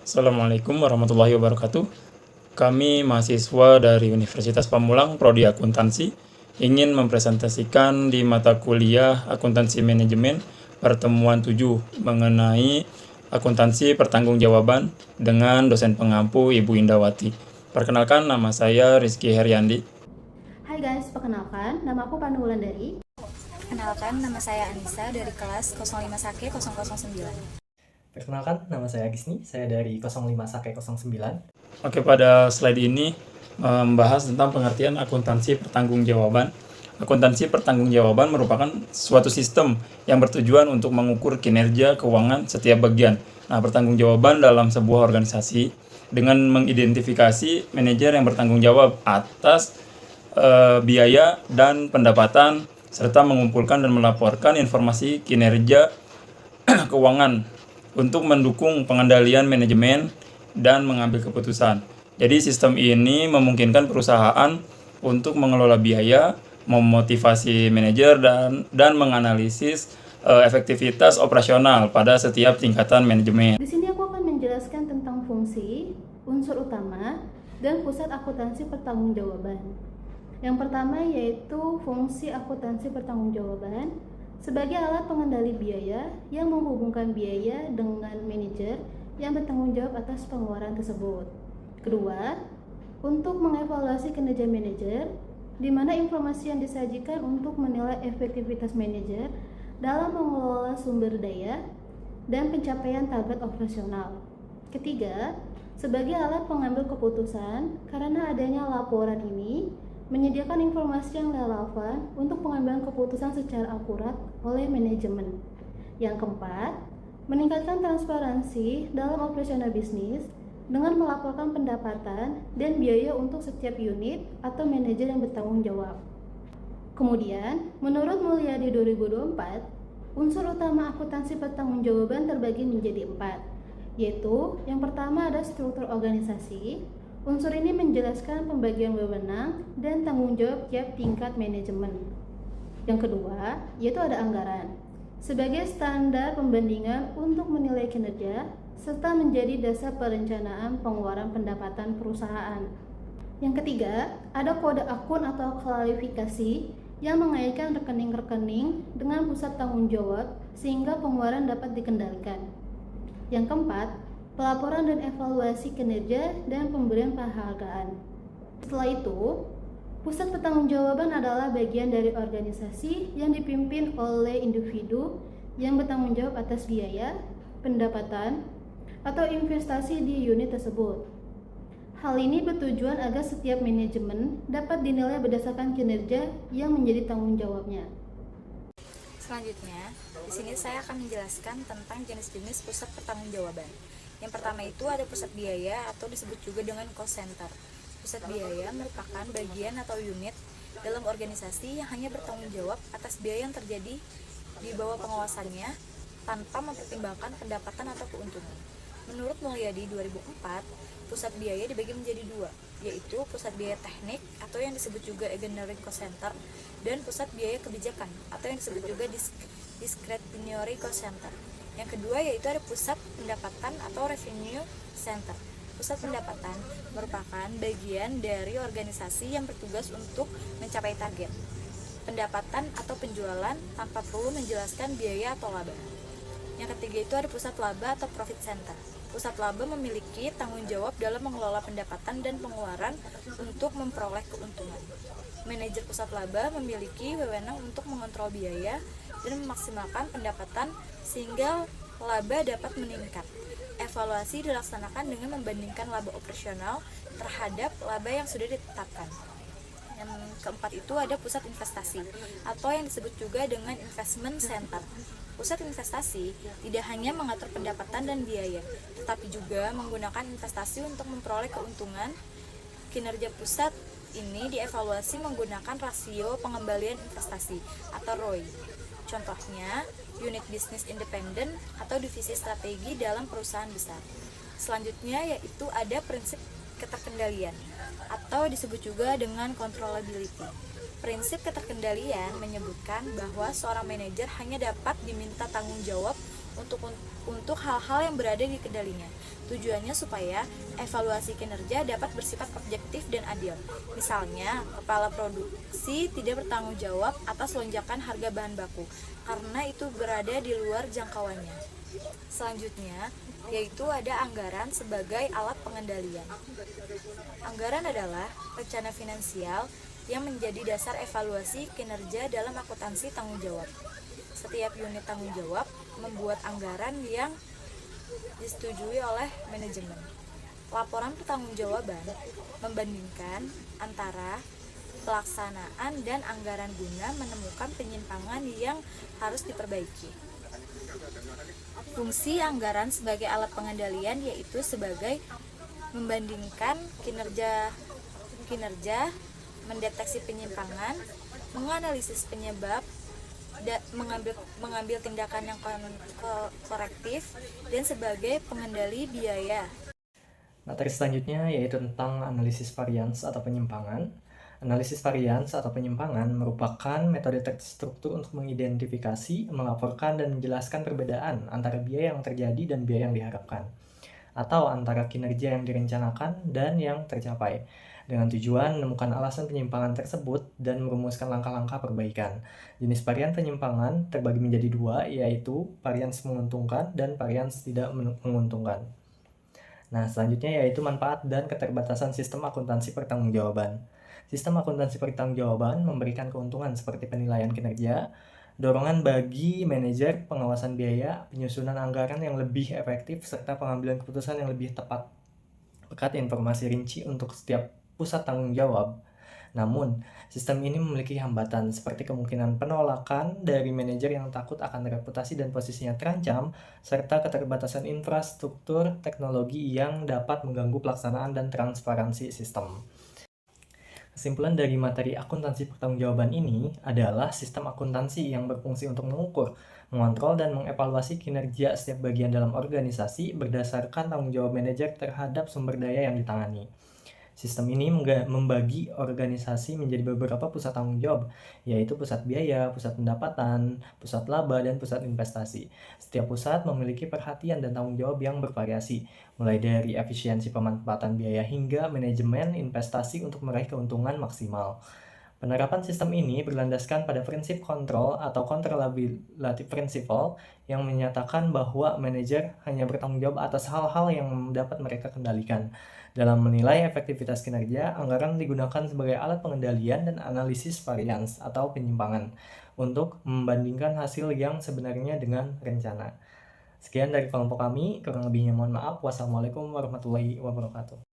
Assalamualaikum warahmatullahi wabarakatuh. Kami mahasiswa dari Universitas Pamulang, Prodi Akuntansi, ingin mempresentasikan di mata kuliah Akuntansi Manajemen pertemuan 7 mengenai akuntansi pertanggungjawaban dengan dosen pengampu Ibu Indawati. Perkenalkan, nama saya Rizky Heriandi. Hai guys, perkenalkan, nama aku Pandu Wulandari. Kenalkan, nama saya Anissa dari kelas 05 Sake 009. Perkenalkan, nama saya Gisni, saya dari 05 Sake 09. Oke, pada slide ini membahas tentang pengertian akuntansi pertanggungjawaban. Akuntansi pertanggungjawaban merupakan suatu sistem yang bertujuan untuk mengukur kinerja keuangan setiap bagian. Nah, pertanggungjawaban dalam sebuah organisasi dengan mengidentifikasi manajer yang bertanggung jawab atas biaya dan pendapatan, serta mengumpulkan dan melaporkan informasi kinerja keuangan untuk mendukung pengendalian manajemen dan mengambil keputusan. Jadi sistem ini memungkinkan perusahaan untuk mengelola biaya, memotivasi manajer dan menganalisis efektivitas operasional pada setiap tingkatan manajemen. Di sini aku akan menjelaskan tentang fungsi, unsur utama, dan pusat akuntansi pertanggungjawaban. Yang pertama yaitu fungsi akuntansi pertanggungjawaban sebagai alat pengendali biaya yang menghubungkan biaya dengan manajer yang bertanggung jawab atas pengeluaran tersebut. Kedua, untuk mengevaluasi kinerja manajer, di mana informasi yang disajikan untuk menilai efektivitas manajer dalam mengelola sumber daya dan pencapaian target operasional. Ketiga, sebagai alat pengambil keputusan karena adanya laporan ini menyediakan informasi yang relevan untuk pengambilan keputusan secara akurat oleh manajemen. Yang keempat, meningkatkan transparansi dalam operasional bisnis dengan melaporkan pendapatan dan biaya untuk setiap unit atau manajer yang bertanggung jawab. Kemudian, menurut Mulyadi 2024, unsur utama akuntansi pertanggungjawaban terbagi menjadi 4, yaitu yang pertama ada struktur organisasi. Unsur ini menjelaskan pembagian wewenang dan tanggung jawab tiap tingkat manajemen. Yang kedua, yaitu ada anggaran sebagai standar pembandingan untuk menilai kinerja serta menjadi dasar perencanaan pengeluaran pendapatan perusahaan. Yang ketiga, ada kode akun atau klarifikasi yang mengaitkan rekening-rekening dengan pusat tanggung jawab sehingga pengeluaran dapat dikendalikan. Yang keempat, pelaporan dan evaluasi kinerja dan pemberian penghargaan. Setelah itu, pusat pertanggungjawaban adalah bagian dari organisasi yang dipimpin oleh individu yang bertanggung jawab atas biaya, pendapatan, atau investasi di unit tersebut. Hal ini bertujuan agar setiap manajemen dapat dinilai berdasarkan kinerja yang menjadi tanggung jawabnya. Selanjutnya, di sini saya akan menjelaskan tentang jenis-jenis pusat pertanggungjawaban. Yang pertama itu ada pusat biaya atau disebut juga dengan cost center. Pusat biaya merupakan bagian atau unit dalam organisasi yang hanya bertanggung jawab atas biaya yang terjadi di bawah pengawasannya tanpa mempertimbangkan pendapatan atau keuntungan. Menurut Mulyadi 2004, pusat biaya dibagi menjadi dua, yaitu pusat biaya teknik atau yang disebut juga engineering cost center dan pusat biaya kebijakan atau yang disebut juga discretionary cost center. Yang kedua yaitu ada pusat pendapatan atau revenue center. Pusat pendapatan merupakan bagian dari organisasi yang bertugas untuk mencapai target pendapatan atau penjualan tanpa perlu menjelaskan biaya atau laba. Yang ketiga itu ada pusat laba atau profit center. Pusat laba memiliki tanggung jawab dalam mengelola pendapatan dan pengeluaran untuk memperoleh keuntungan. Manajer pusat laba memiliki wewenang untuk mengontrol biaya dan memaksimalkan pendapatan sehingga laba dapat meningkat. Evaluasi dilaksanakan dengan membandingkan laba operasional terhadap laba yang sudah ditetapkan. Yang keempat itu ada pusat investasi atau yang disebut juga dengan investment center. Pusat investasi tidak hanya mengatur pendapatan dan biaya, tetapi juga menggunakan investasi untuk memperoleh keuntungan. Kinerja pusat ini dievaluasi menggunakan rasio pengembalian investasi atau ROI. Contohnya, unit bisnis independen atau divisi strategi dalam perusahaan besar. Selanjutnya yaitu ada prinsip keterkendalian atau disebut juga dengan controllability. Prinsip keterkendalian menyebutkan bahwa seorang manajer hanya dapat diminta tanggung jawab untuk hal-hal yang berada di kendalinya. Tujuannya supaya evaluasi kinerja dapat bersifat objektif dan adil. Misalnya, kepala produksi tidak bertanggung jawab atas lonjakan harga bahan baku karena itu berada di luar jangkauannya. Selanjutnya, yaitu ada anggaran sebagai alat pengendalian. Anggaran adalah rencana finansial yang menjadi dasar evaluasi kinerja dalam akuntansi tanggung jawab. Setiap unit tanggung jawab membuat anggaran yang disetujui oleh manajemen. Laporan pertanggungjawaban membandingkan antara pelaksanaan dan anggaran guna menemukan penyimpangan yang harus diperbaiki. Fungsi anggaran sebagai alat pengendalian yaitu sebagai membandingkan kinerja, mendeteksi penyimpangan, menganalisis penyebab, mengambil tindakan yang korektif, dan sebagai pengendali biaya. Materi selanjutnya yaitu tentang analisis varians atau penyimpangan. Analisis varians atau penyimpangan merupakan metode terstruktur untuk mengidentifikasi, melaporkan, dan menjelaskan perbedaan antara biaya yang terjadi dan biaya yang diharapkan, atau antara kinerja yang direncanakan dan yang tercapai, dengan tujuan menemukan alasan penyimpangan tersebut dan merumuskan langkah-langkah perbaikan. Jenis varian penyimpangan terbagi menjadi dua, yaitu varians menguntungkan dan varians tidak menguntungkan. Nah, selanjutnya yaitu manfaat dan keterbatasan sistem akuntansi pertanggungjawaban. Sistem akuntansi pertanggungjawaban memberikan keuntungan seperti penilaian kinerja, dorongan bagi manajer, pengawasan biaya, penyusunan anggaran yang lebih efektif, serta pengambilan keputusan yang lebih tepat. Berkat informasi rinci untuk setiap pusat tanggung jawab. Namun, sistem ini memiliki hambatan seperti kemungkinan penolakan dari manajer yang takut akan reputasi dan posisinya terancam, serta keterbatasan infrastruktur teknologi yang dapat mengganggu pelaksanaan dan transparansi sistem. Kesimpulan dari materi akuntansi pertanggungjawaban ini adalah sistem akuntansi yang berfungsi untuk mengukur, mengontrol, dan mengevaluasi kinerja setiap bagian dalam organisasi berdasarkan tanggung jawab manajer terhadap sumber daya yang ditangani. Sistem ini membagi organisasi menjadi beberapa pusat tanggung jawab, yaitu pusat biaya, pusat pendapatan, pusat laba, dan pusat investasi. Setiap pusat memiliki perhatian dan tanggung jawab yang bervariasi, mulai dari efisiensi pemanfaatan biaya hingga manajemen investasi untuk meraih keuntungan maksimal. Penerapan sistem ini berlandaskan pada prinsip kontrol atau controllability principle yang menyatakan bahwa manajer hanya bertanggung jawab atas hal-hal yang dapat mereka kendalikan. Dalam menilai efektivitas kinerja, anggaran digunakan sebagai alat pengendalian dan analisis varians atau penyimpangan untuk membandingkan hasil yang sebenarnya dengan rencana. Sekian dari kelompok kami, kurang lebihnya mohon maaf. Wassalamualaikum warahmatullahi wabarakatuh.